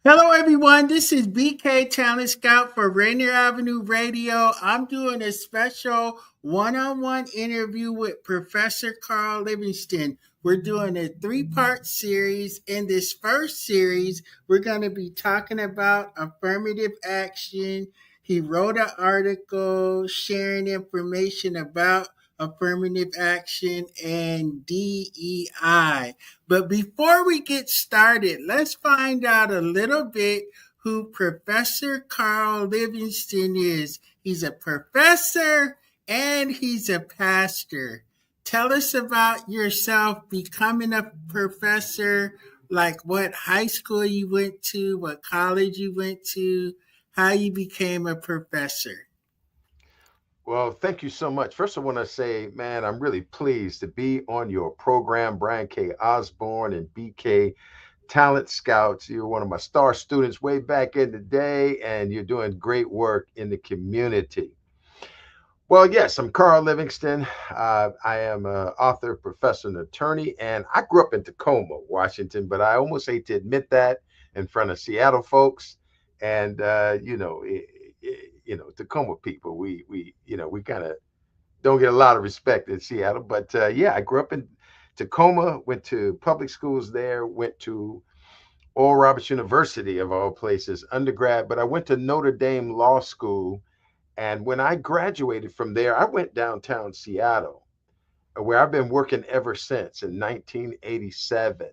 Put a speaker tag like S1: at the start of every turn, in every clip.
S1: Hello, everyone. This is BK Talent Scout for Rainier Avenue Radio. I'm doing a special one on one interview with Professor Carl Livingston. We're doing a three-part series. In this first series, we're going to be talking about affirmative action. He wrote an article sharing information about affirmative action and DEI. But before we get started, let's find out a little bit who Professor Carl Livingston is. He's a professor and he's a pastor. Tell us about yourself becoming a professor, like what high school you went to, what college you went to, how you became a professor.
S2: Well, thank you so much. First, I want to say, man, I'm really pleased to be on your program, Brian K. Osborne and BK Talent Scouts. You're one of my star students way back in the day, and you're doing great work in the community. Well, yes, I'm Carl Livingston. I am an author, professor, and attorney, and I grew up in Tacoma, Washington, but I almost hate to admit that in front of Seattle folks. And Tacoma people, we kind of don't get a lot of respect in Seattle. But yeah, I grew up in Tacoma, went to public schools there, went to Oral Roberts University of all places, undergrad, but I went to Notre Dame Law School. And when I graduated from there, I went downtown Seattle, where I've been working ever since in 1987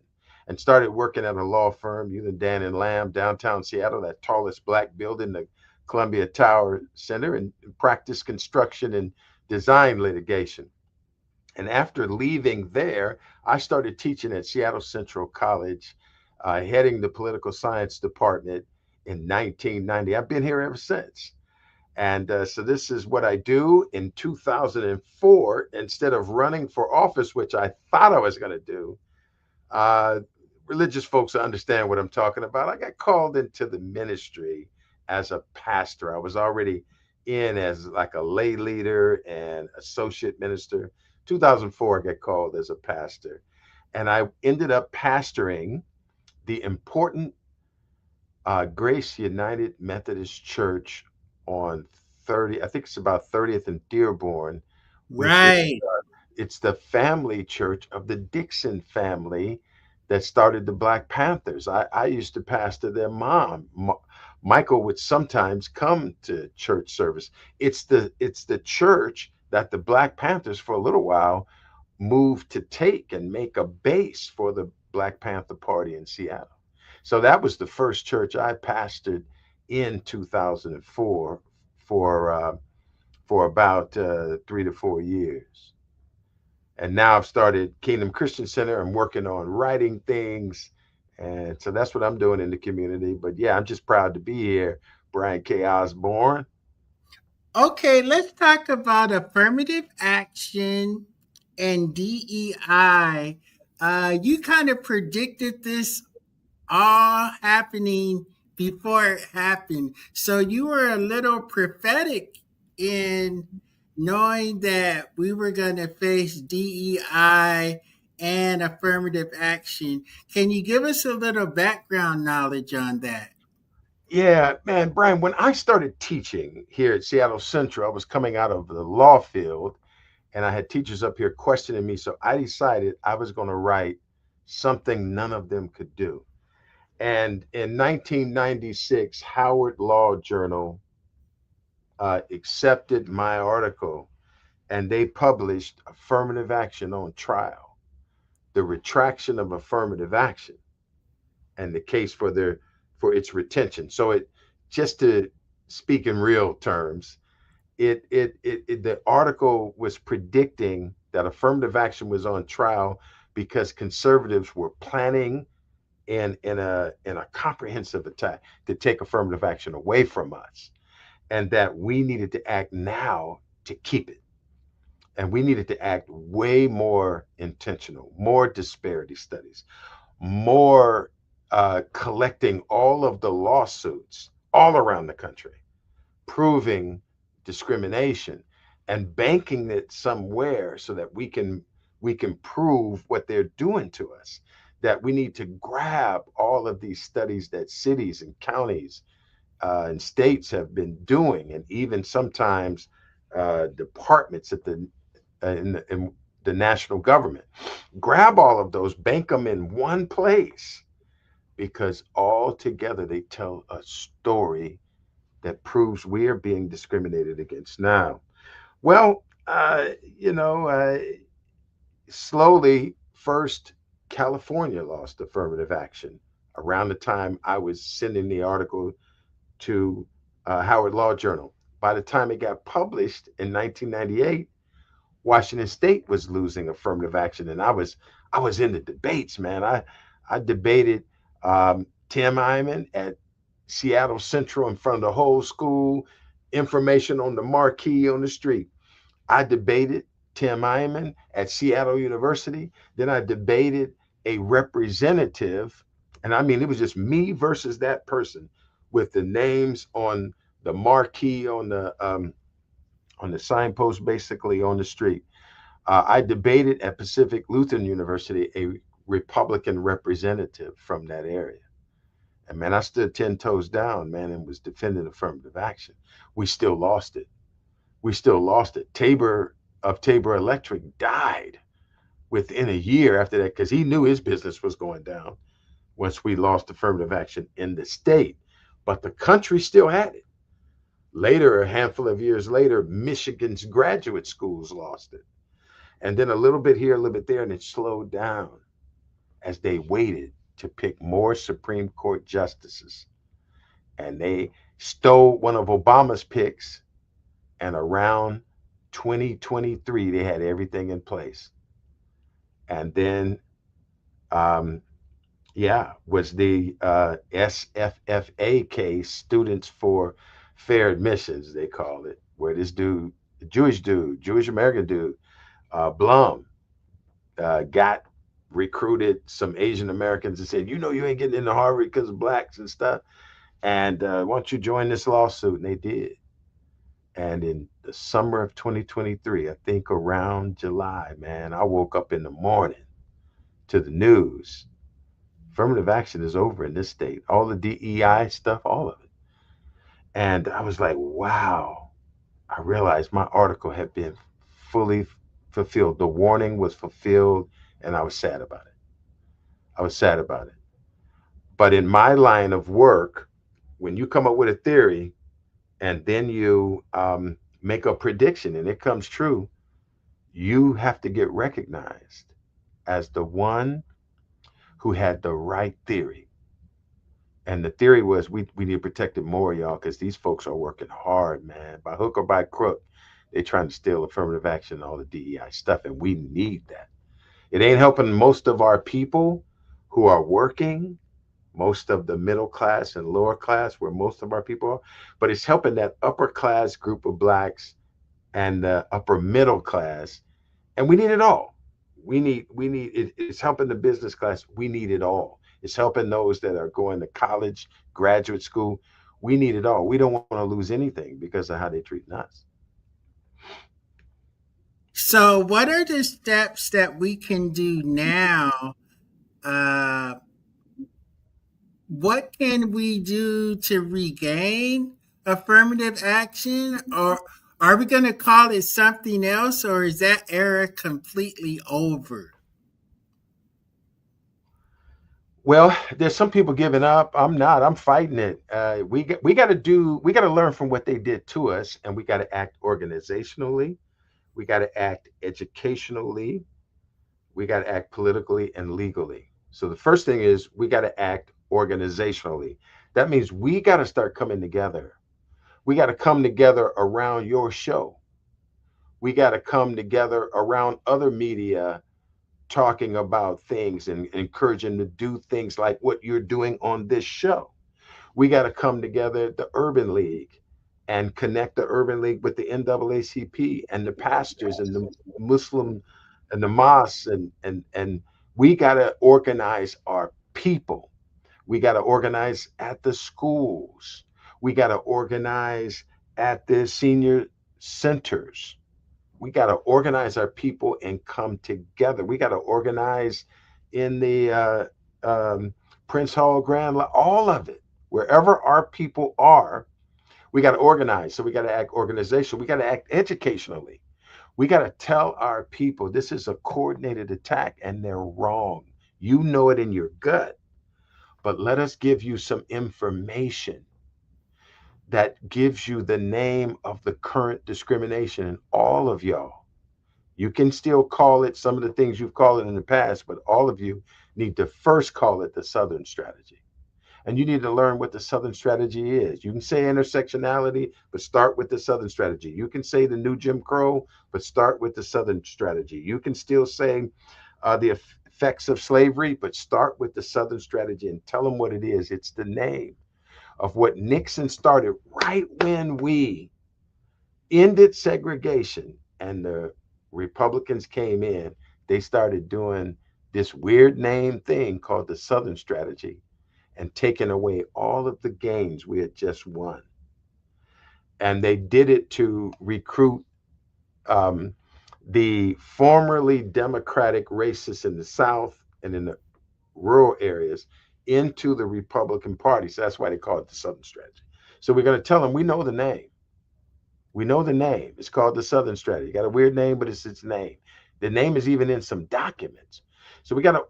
S2: and started working at a law firm, Youth and Dan and Lamb, downtown Seattle, that tallest black building, the Columbia Tower Center, and practiced construction and design litigation. And after leaving there, I started teaching at Seattle Central College, heading the political science department in 1990. I've been here ever since. And so this is what I do. In 2004, instead of running for office, which I thought I was going to do, uh, religious folks understand what I'm talking about. I got called into the ministry as a pastor. I was already in as like a lay leader and associate minister. 2004, I got called as a pastor. And I ended up pastoring the important Grace United Methodist Church on 30, I think it's about 30th and Dearborn, which is
S1: Right.
S2: it's the family church of the Dixon family that started the Black Panthers. I used to pastor their mom. Michael would sometimes come to church service. It's the church that the Black Panthers for a little while moved to take and make a base for the Black Panther Party in Seattle. So that was the first church I pastored in 2004 for about 3 to 4 years. And now I've started Kingdom Christian Center. I'm working on writing things. And so that's what I'm doing in the community. But yeah, I'm just proud to be here, Brian K. Osborne.
S1: Okay, let's talk about affirmative action and DEI. You kind of predicted this all happening before it happened. So you were a little prophetic in knowing that we were going to face DEI and affirmative action. Can you give us a little background knowledge on that?
S2: Yeah, man, Brian, when I started teaching here at Seattle Central, I was coming out of the law field and I had teachers up here questioning me. So I decided I was going to write something none of them could do. And in 1996, Howard Law Journal accepted my article and they published Affirmative Action on Trial, the retraction of affirmative action and the case for its retention. So it just to speak in real terms, the article was predicting that affirmative action was on trial because conservatives were planning in a comprehensive attack to take affirmative action away from us, and that we needed to act now to keep it. And we needed to act way more intentional, more disparity studies, more collecting all of the lawsuits all around the country, proving discrimination and banking it somewhere so that we can prove what they're doing to us. that we need to grab all of these studies that cities and counties and states have been doing, and even sometimes departments at in the national government. Grab all of those, bank them in one place, because all together they tell a story that proves we are being discriminated against now. Well, you know, slowly, first, California lost affirmative action around the time I was sending the article to Howard Law Journal. By the time it got published in 1998, Washington State was losing affirmative action, and I was in the debates, man. I debated Tim Hyman at Seattle Central in front of the whole school, information on the marquee on the street. I debated Tim Hyman at Seattle University. Then I debated a representative, and I mean, it was just me versus that person with the names on the marquee on the signpost, basically on the street. I debated at Pacific Lutheran University a Republican representative from that area. And man, I stood 10 toes down, man, and was defending affirmative action. We still lost it. We still lost it. Tabor Electric died within a year after that because he knew his business was going down once we lost affirmative action in the state. But the country still had it. Later, a handful of years later, Michigan's graduate schools lost it. And then a little bit here, a little bit there, and it slowed down as they waited to pick more Supreme Court justices. And they stole one of Obama's picks, and around 2023, they had everything in place. And then, um, yeah, was the SFFA case, Students for Fair Admissions, they called it, where this dude, Jewish American dude, Blum, got recruited some Asian Americans and said, you ain't getting into Harvard because of blacks and stuff. And why don't you join this lawsuit? And they did. And in the summer of 2023, I think around July, man, I woke up in the morning to the news. Affirmative action is over in this state. All the DEI stuff, all of it. And I was like, wow. I realized my article had been fully fulfilled. The warning was fulfilled, and I was sad about it. I was sad about it. But in my line of work, when you come up with a theory and then you make a prediction and it comes true, you have to get recognized as the one who had the right theory. And the theory was we need to protect it more, y'all, because these folks are working hard, man. By hook or by crook, they're trying to steal affirmative action and all the DEI stuff, and we need that. It ain't helping most of our people who are working, most of the middle class and lower class, where most of our people are, but it's helping that upper class group of blacks and the upper middle class, and we need it all. We need it, it's helping the business class. We need it all. It's helping those that are going to college, graduate school. We need it all. We don't want to lose anything because of how they treat us.
S1: So, what are the steps that we can do now? Uh, what can we do to regain affirmative action? Or are we going to call it something else, or is that era completely over?
S2: Well, there's some people giving up. I'm not. I'm fighting it. We got to learn from what they did to us, and we got to act organizationally. We got to act educationally. We got to act politically and legally. So the first thing is we got to act organizationally. That means we got to start coming together. We got to come together around your show. We got to come together around other media talking about things and encouraging to do things like what you're doing on this show. We got to come together at the Urban League and connect the Urban League with the NAACP and the pastors and the Muslim and the mosques and we got to organize our people. We got to organize at the schools. We got to organize at the senior centers. We got to organize our people and come together. We got to organize in the Prince Hall all of it. Wherever our people are, we got to organize. So we got to act organizational. We got to act educationally. We got to tell our people this is a coordinated attack and they're wrong. You know it in your gut, but let us give you some information that gives you the name of the current discrimination. And all of y'all, you can still call it some of the things you've called it in the past, but all of you need to first call it the Southern strategy. And you need to learn what the Southern strategy is. You can say intersectionality, but start with the Southern strategy. You can say the new Jim Crow, but start with the Southern strategy. You can still say the effects of slavery, but start with the Southern strategy and tell them what it is. It's the name of what Nixon started right when we ended segregation and the Republicans came in. They started doing this weird name thing called the Southern strategy and taking away all of the gains we had just won. And they did it to recruit um, the formerly Democratic racists in the South and in the rural areas into the Republican Party. So that's why they call it the Southern strategy. So we're going to tell them we know the name. We know the name. It's called the Southern strategy. Got a weird name, but it's its name. The name is even in some documents. So we gotta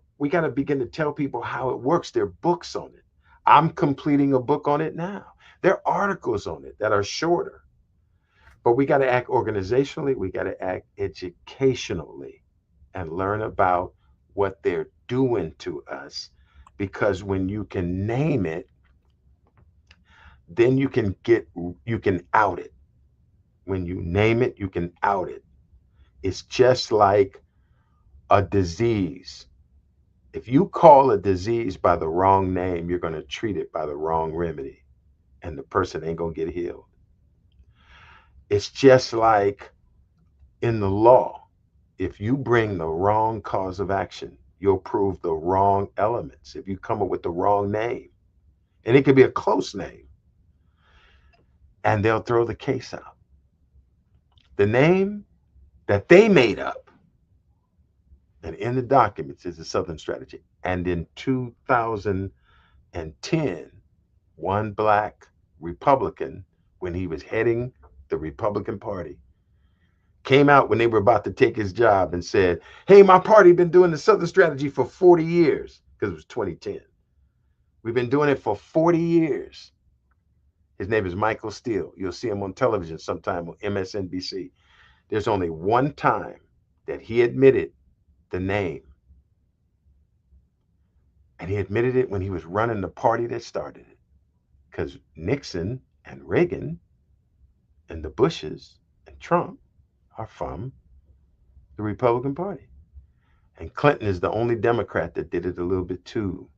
S2: begin to tell people how it works. There are books on it. I'm completing a book on it now. There are articles on it that are shorter. But we got to act organizationally, we got to act educationally and learn about what they're doing to us. Because when you can name it, then you can out it. When you name it, you can out it. It's just like a disease. If you call a disease by the wrong name, you're going to treat it by the wrong remedy, and the person ain't going to get healed. It's just like in the law. If you bring the wrong cause of action, you'll prove the wrong elements. If you come up with the wrong name, and it could be a close name, and they'll throw the case out. The name that they made up and in the documents is the Southern strategy. And in 2010, one black Republican, when he was heading the Republican Party, came out when they were about to take his job and said, "Hey, my party been doing the Southern strategy for 40 years," because it was 2010. "We've been doing it for 40 years." His name is Michael Steele. You'll see him on television sometime on MSNBC. There's only one time that he admitted the name, and he admitted it when he was running the party that started it. Because Nixon and Reagan and the Bushes and Trump are from the Republican Party. And Clinton is the only Democrat that did it a little bit too.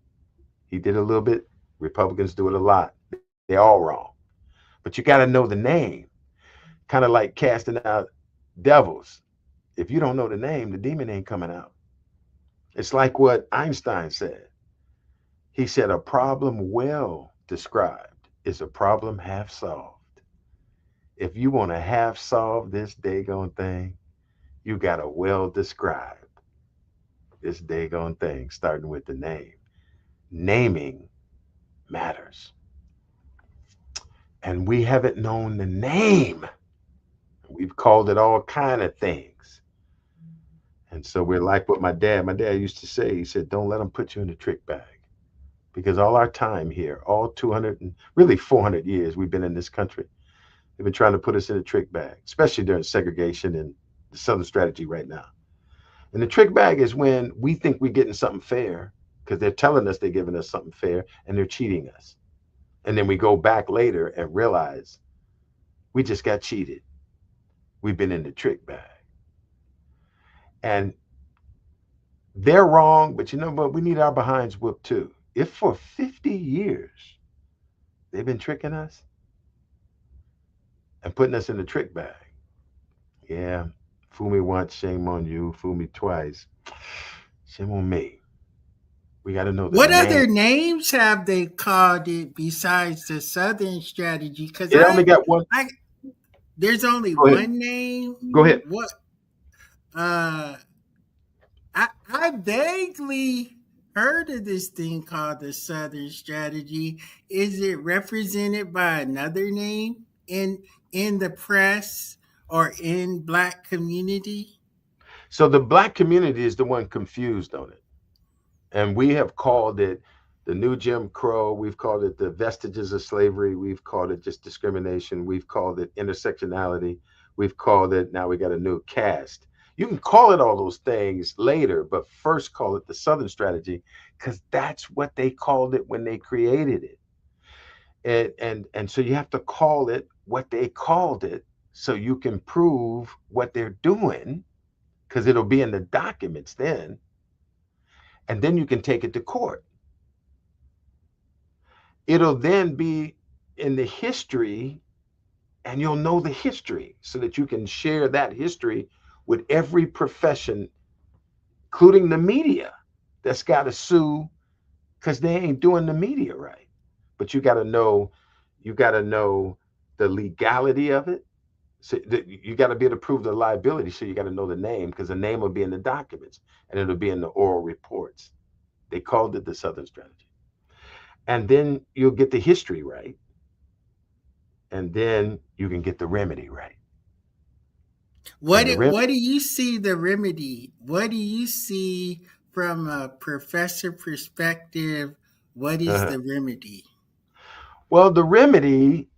S2: He did a little bit. Republicans do it a lot. They're all wrong. But you got to know the name, kind of like casting out devils. If you don't know the name, the demon ain't coming out. It's like what Einstein said. He said, "A problem well described is a problem half solved." If you want to half solve this daggone thing, you got to well describe this daggone thing, starting with the name. Naming matters. And we haven't known the name. We've called it all kind of things. And so we're like what my dad used to say. He said, "Don't let them put you in a trick bag." Because all our time here, all 200 and really 400 years we've been in this country, they've been trying to put us in a trick bag, especially during segregation and the Southern strategy right now. And the trick bag is when we think we're getting something fair because they're telling us they're giving us something fair and they're cheating us. And then we go back later and realize we just got cheated. We've been in the trick bag. And they're wrong, but you know what? We need our behinds whooped too. If for 50 years they've been tricking us and putting us in the trick bag, yeah, fool me once, shame on you. Fool me twice, shame on me. We got to know the
S1: What
S2: name.
S1: other names have they called it besides the Southern strategy? Because
S2: It only got one.
S1: I, there's only
S2: Go ahead.
S1: one name.
S2: Go ahead.
S1: What? Uh, I vaguely heard of this thing called the Southern Strategy. Is it represented by another name in the press or in Black community?
S2: So the black community is the one confused on it. And we have called it the new Jim Crow. We've called it the vestiges of slavery. We've called it just discrimination. We've called it intersectionality. We've called it, now we got a new caste. You can call it all those things later, but first call it the Southern strategy because that's what they called it when they created it. And so you have to call it what they called it so you can prove what they're doing because it'll be in the documents then, and then you can take it to court. It'll then be in the history, and you'll know the history so that you can share that history with every profession, including the media, that's got to sue because they ain't doing the media right. But you got to know the legality of it. So you got to be able to prove the liability. So you got to know the name because the name will be in the documents and it'll be in the oral reports. They called it the Southern Strategy. And then you'll get the history right. And then you can get the remedy right. And the
S1: What do you see the remedy? What do you see from a professor perspective? What is
S2: uh
S1: the remedy?
S2: well, the remedy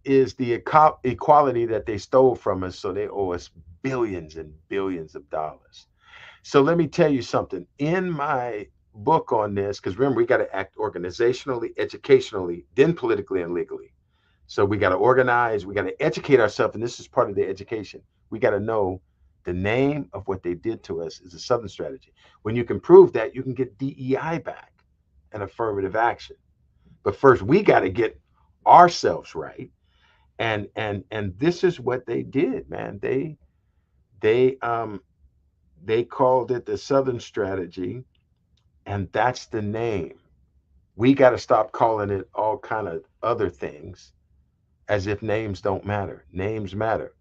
S2: is the equality that they stole from us. So they owe us billions and billions of dollars. So let me tell you something. In my book on this, because remember, we got to act organizationally, educationally, then politically and legally. So we got to organize, we got to educate ourselves, and this is part of the education. We got to know the name of what they did to us is a Southern strategy. When you can prove that, you can get DEI back and affirmative action. But first, we got to get ourselves right. And this is what they did, man. They they called it the Southern strategy, and that's the name. We got to stop calling it all kind of other things as if names don't matter. Names matter.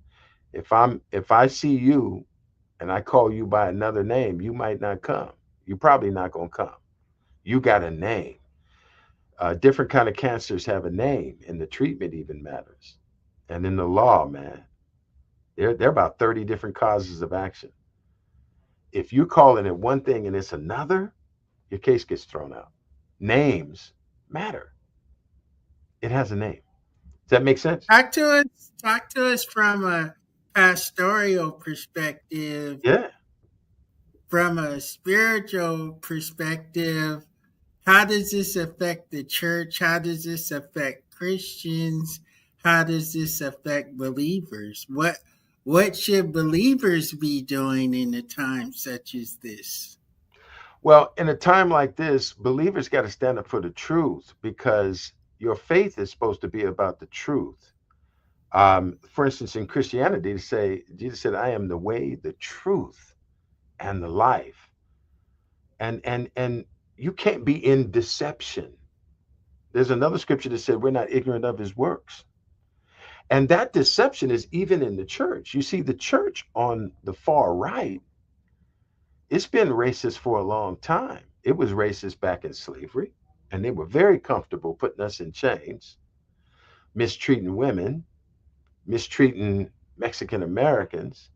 S2: If I see you and I call you by another name, you might not come. You're probably not gonna come. You got a name. Different kind of cancers have a name, and the treatment even matters. And in the law, man, there are about 30 different causes of action. If you're calling it one thing and it's another, your case gets thrown out. Names matter. It has a name. Does that make sense?
S1: Talk to us from a pastoral perspective,
S2: Yeah.
S1: from a spiritual perspective. How does this affect the church? How does this affect Christians? How does this affect believers? What should believers be doing in a time such as this?
S2: Well, in a time like this, believers got to stand up for the truth because your faith is supposed to be about the truth. For instance, in Christianity, to say Jesus said, "I am the way, the truth, and the life," and you can't be in deception. There's another scripture that said, "We're not ignorant of His works," and that deception is even in the church. You see, the church on the far right, it's been racist for a long time. It was racist back in slavery, and they were very comfortable putting us in chains, mistreating women, mistreating Mexican Americans,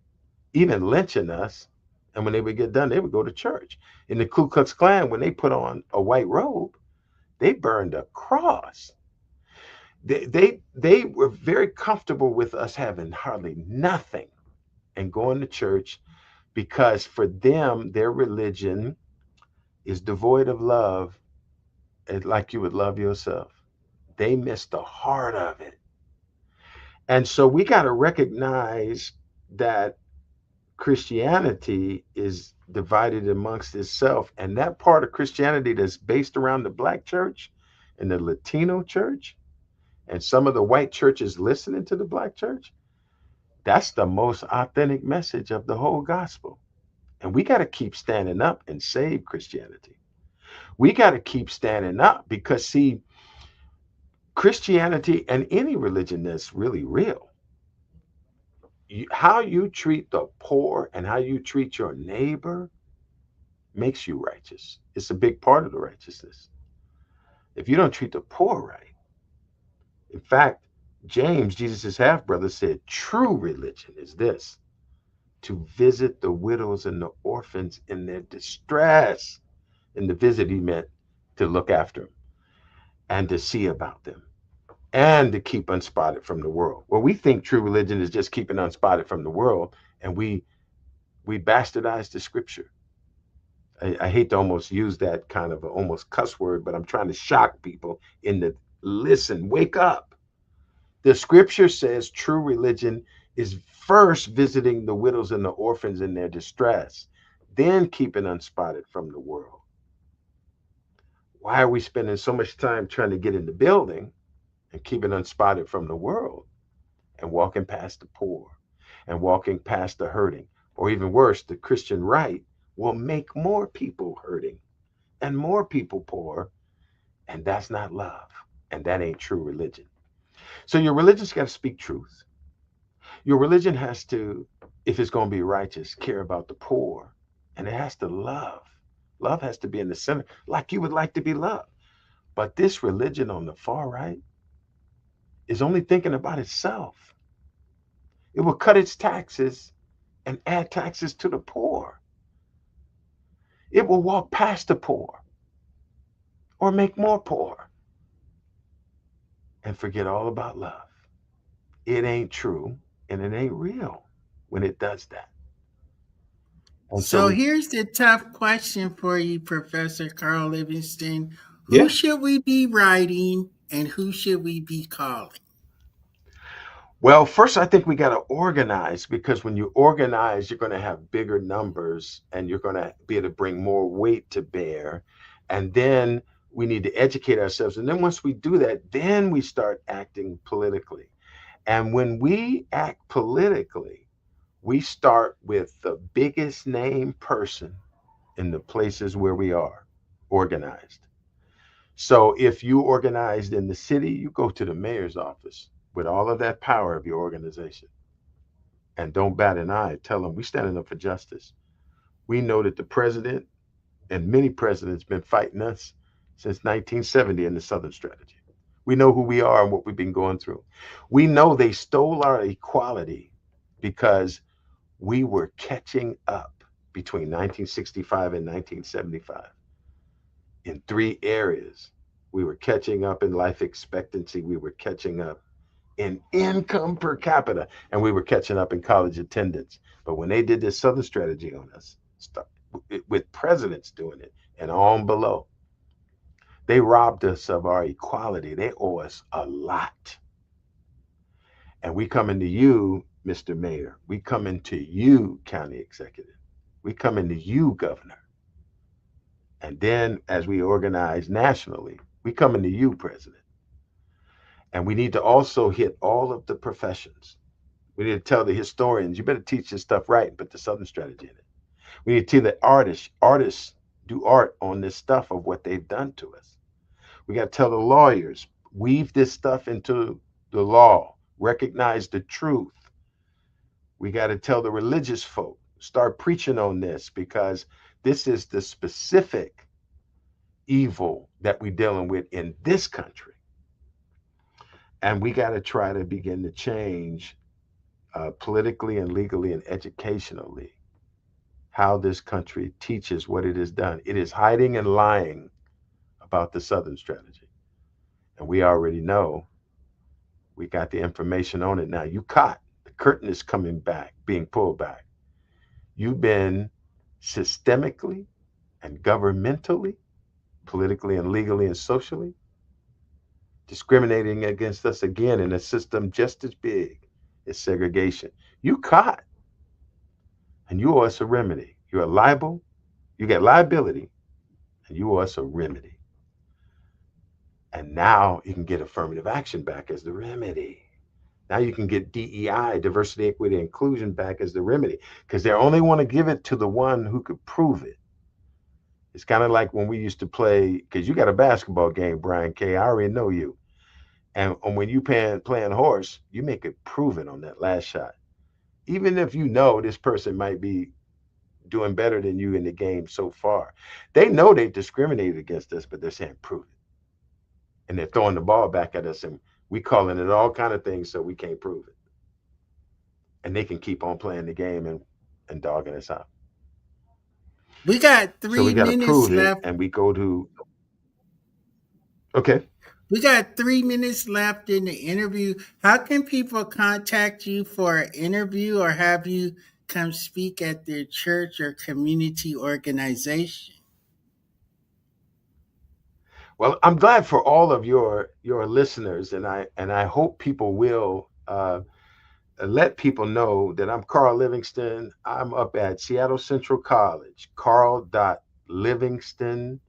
S2: even lynching us. And when they would get done, they would go to church. In the Ku Klux Klan, when they put on a white robe, they burned a cross. They were very comfortable with us having hardly nothing and going to church because for them, their religion is devoid of love, like you would love yourself. They missed the heart of it. And so we got to recognize that Christianity is divided amongst itself. And that part of Christianity that's based around the black church and the Latino church and some of the white churches listening to the black church, that's the most authentic message of the whole gospel. And we got to keep standing up and save Christianity. We got to keep standing up because, see, Christianity and any religion that's really real, how you treat the poor and how you treat your neighbor makes you righteous. It's a big part of the righteousness. If you don't treat the poor right, in fact, James, Jesus' half brother, said true religion is this: to visit the widows and the orphans in their distress. In the visit, he meant to look after them and to see about them and to keep unspotted from the world. Well, we think true religion is just keeping unspotted from the world, and we bastardize the scripture. I hate to almost use that kind of a, almost cuss word, but I'm trying to shock people in the listen, wake up. The scripture says true religion is first visiting the widows and the orphans in their distress, then keeping unspotted from the world. Why are we spending so much time trying to get in the building and keeping unspotted from the world and walking past the poor and walking past the hurting? Or even worse, the Christian right will make more people hurting and more people poor, and that's not love. And that ain't true religion. So your religion's got to speak truth. Your religion has to, if it's going to be righteous, care about the poor. And it has to love. Love has to be in the center, like you would like to be loved. But this religion on the far right is only thinking about itself. It will cut its taxes and add taxes to the poor. It will walk past the poor or make more poor and forget all about love. It ain't true and it ain't real when it does that. And so
S1: So
S2: we,
S1: here's the tough question for you, Professor Carl Livingston. Who
S2: yeah.
S1: should we be writing and who should we be calling?
S2: Well, first, I think we got to organize, because when you organize, you're going to have bigger numbers and you're going to be able to bring more weight to bear. And then we need to educate ourselves. And then once we do that, then we start acting politically. And when we act politically, we start with the biggest name person in the places where we are organized. So if you organized in the city, you go to the mayor's office with all of that power of your organization and don't bat an eye. Tell them we standing up for justice. We know that the president and many presidents been fighting us since 1970 in the Southern Strategy. We know who we are and what we've been going through. We know they stole our equality because we were catching up between 1965 and 1975 in three areas. We were catching up in life expectancy. We were catching up in income per capita, and we were catching up in college attendance. But when they did this Southern strategy on us, with presidents doing it and on below, they robbed us of our equality. They owe us a lot. And we coming to you, Mr. Mayor. We coming to you, County Executive. We coming to you, Governor. And then as we organize nationally, we coming to you, President. And we need to also hit all of the professions. We need to tell the historians, you better teach this stuff right and put the Southern strategy in it. We need to tell the artists do art on this stuff of what they've done to us. We got to tell the lawyers, weave this stuff into the law, recognize the truth. We got to tell the religious folk, start preaching on this, because this is the specific evil that we're dealing with in this country. And we got to try to begin to change politically and legally and educationally how this country teaches what it has done. It is hiding and lying about the Southern strategy. And we already know, we got the information on it now. You caught. The curtain is coming back, being pulled back. You've been systemically and governmentally, politically and legally and socially discriminating against us again in a system just as big as segregation. You caught, and you owe us a remedy. You're liable, you get liability, and you owe us a remedy. And now you can get affirmative action back as the remedy. Now you can get DEI, diversity, equity, inclusion, back as the remedy, because they only want to give it to the one who could prove it. It's kind of like when we used to play, because you got a basketball game, Brian K. I already know you. And when you playing horse, you make it proven on that last shot. Even if you know this person might be doing better than you in the game so far. They know they discriminated against us, but they're saying prove it, and they're throwing the ball back at us, and we calling it all kind of things, so we can't prove it, and they can keep on playing the game and dogging us out.
S1: We got
S2: So we
S1: three
S2: got to
S1: minutes
S2: prove it,
S1: left.
S2: and we go to okay.
S1: We got 3 minutes left in the interview. How can people contact you for an interview or have you come speak at their church or community organization?
S2: Well, I'm glad for all of your listeners, and I hope people will let people know that I'm Carl Livingston. I'm up at Seattle Central College, Carl.Livingston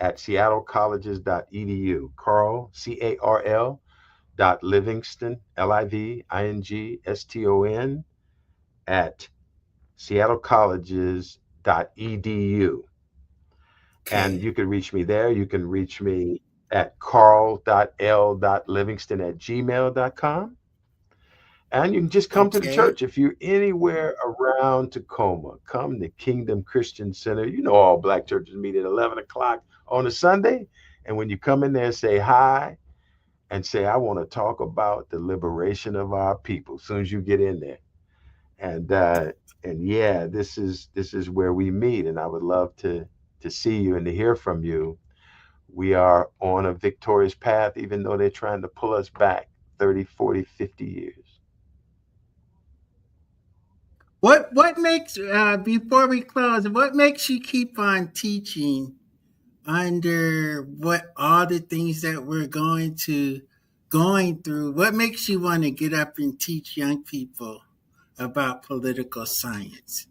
S2: at seattlecolleges.edu. Carl, CARL dot Livingston, Livingston at seattlecolleges.edu. And
S1: Okay.
S2: you can reach me there. You can reach me at carl.l.livingston at gmail.com. And you can just come to the
S1: Okay.
S2: church. If you're anywhere around Tacoma, come to Kingdom Christian Center. You know, all black churches meet at 11 o'clock on a Sunday. And when you come in there, say hi and say, I want to talk about the liberation of our people as soon as you get in there. And yeah, this is where we meet. And I would love to see you and to hear from you. We are on a victorious path, even though they're trying to pull us back 30, 40, 50 years.
S1: What makes before we close, what makes you keep on teaching under what all the things that we're going through? What makes you want to get up and teach young people about political science?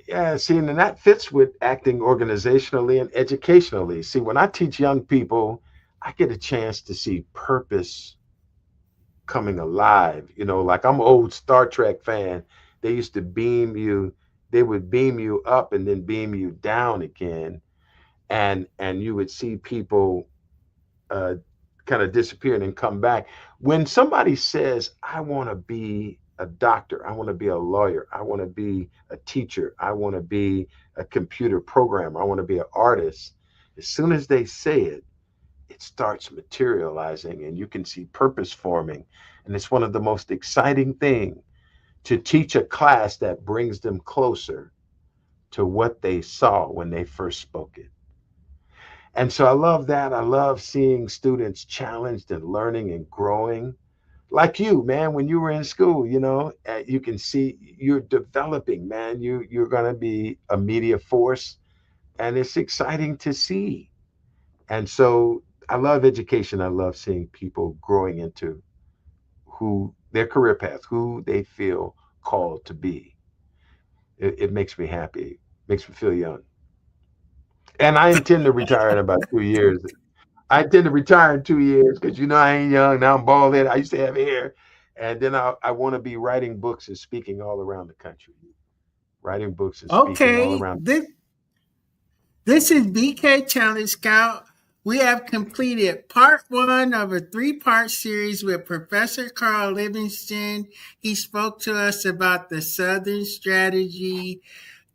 S2: Yeah, see, and that fits with acting organizationally and educationally. See, when I teach young people, I get a chance to see purpose coming alive. You know, like I'm an old Star Trek fan. They used to beam you, they would beam you up and then beam you down again. And you would see people uh, kind of disappear and then come back. When somebody says, I want to be a doctor, I want to be a lawyer, I want to be a teacher, I want to be a computer programmer, I want to be an artist, as soon as they say it, it starts materializing and you can see purpose forming. And it's one of the most exciting things to teach a class that brings them closer to what they saw when they first spoke it. And so I love that. I love seeing students challenged and learning and growing. Like you, man, when you were in school, you can see you're developing, man. You're going to be a media force, and it's exciting to see. And so I love education. I love seeing people growing into who their career path, who they feel called to be. It makes me happy, makes me feel young. And I intend to retire in about 2 years. I intend to retire in 2 years because I ain't young now. I'm bald headed. I used to have hair, and then I want to be writing books and speaking all around the country. Writing books and speaking all
S1: Okay,
S2: around.
S1: this is BK Challenge Scout. We have completed part one of a three-part series with Professor Carl Livingston. He spoke to us about the Southern strategy.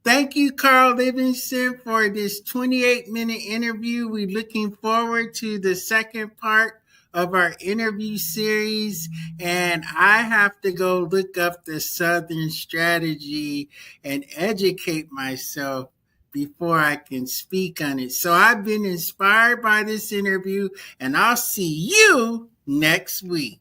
S1: Thank you, Carl Livingston, for this 28-minute interview. We're looking forward to the second part of our interview series. And I have to go look up the Southern strategy and educate myself before I can speak on it. So I've been inspired by this interview, and I'll see you next week.